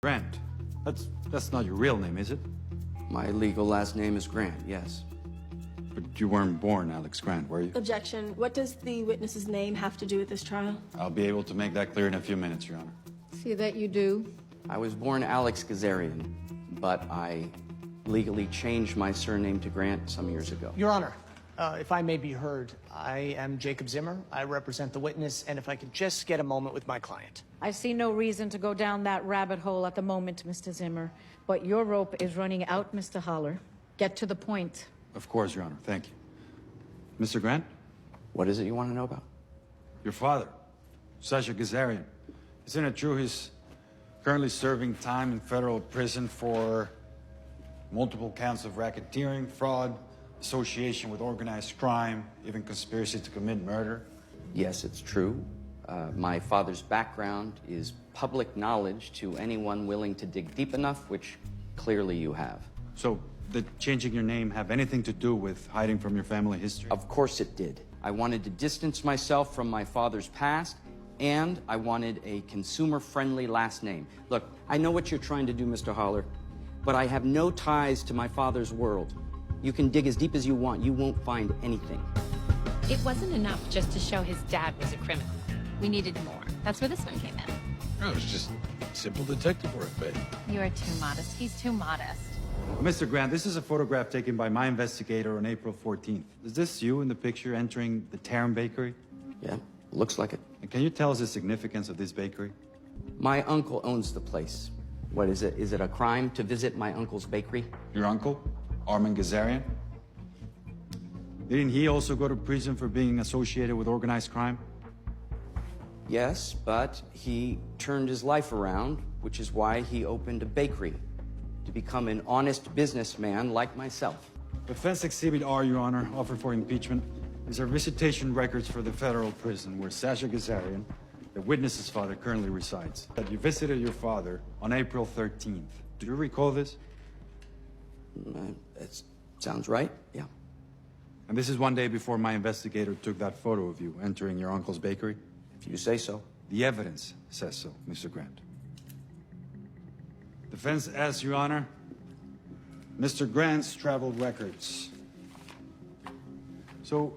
Grant. That's not your real name, is it? My legal last name is Grant, yes. But you weren't born Alex Grant, were you? Objection. What does the witness's name have to do with this trial? I'll be able to make that clear in a few minutes, Your Honor. See that you do. I was born Alex Gazarian, but I legally changed my surname to Grant some years ago. Your Honor, if I may be heard, I am Jacob Zimmer. I represent the witness, and if I could just get a moment with my client. I see no reason to go down that rabbit hole at the moment, Mr. Zimmer. But your rope is running out, Mr. Holler. Get to the point. Of course, Your Honor. Thank you. Mr. Grant? What is it you want to know about? Your father, Sasha Gazarian. Isn't it true he's currently serving time in federal prison for multiple counts of racketeering, fraud, association with organized crime, even conspiracy to commit murder? Yes, it's true. My father's background is public knowledge to anyone willing to dig deep enough, which clearly you have. So, did changing your name have anything to do with hiding from your family history? Of course it did. I wanted to distance myself from my father's past, and I wanted a consumer-friendly last name. Look, I know what you're trying to do, Mr. Holler, but I have no ties to my father's world. You can dig as deep as you want. You won't find anything. It wasn't enough just to show his dad was a criminal. We needed more. That's where this one came in. No, it's just simple detective work, babe. You are too modest. He's too modest. Mr. Grant, this is a photograph taken by my investigator on April 14th. Is this you in the picture entering the Tarum Bakery? Yeah, looks like it. And can you tell us the significance of this bakery? My uncle owns the place. What is it? Is it a crime to visit my uncle's bakery? Your uncle, Armin Gazarian? Didn't he also go to prison for being associated with organized crime? Yes, but he turned his life around, which is why he opened a bakery, to become an honest businessman like myself. Defense Exhibit R, Your Honor, offered for impeachment. These are visitation records for the federal prison where Sasha Gazarian, the witness's father, currently resides. That you visited your father on April 13th. Do you recall this? It sounds right, yeah. And this is one day before my investigator took that photo of you entering your uncle's bakery? If you say so. The evidence says so, Mr. Grant. Defense asks, Your Honor, Mr. Grant's travel records. So,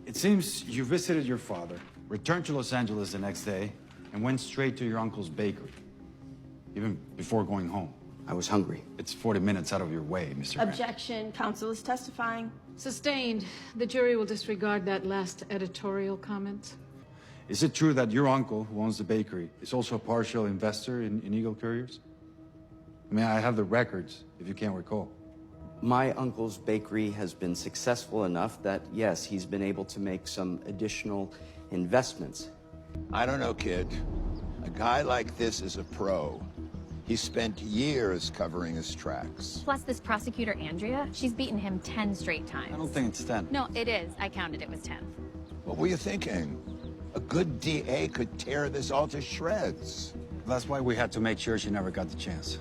it seems you visited your father, returned to Los Angeles the next day, and went straight to your uncle's bakery, even before going home. I was hungry. It's 40 minutes out of your way, Mr. Grant. Objection. Counsel is testifying. Sustained. The jury will disregard that last editorial comment. Is it true that your uncle, who owns the bakery, is also a partial investor in Eagle Couriers? I mean, I have the records, if you can't recall. My uncle's bakery has been successful enough that, yes, he's been able to make some additional investments. I don't know, kid. A guy like this is a pro. He spent years covering his tracks. Plus, this prosecutor, Andrea, she's beaten him 10 straight times. I don't think it's 10. No, it is. I counted. It was 10. What were you thinking? A good DA could tear this all to shreds. That's why we had to make sure she never got the chance.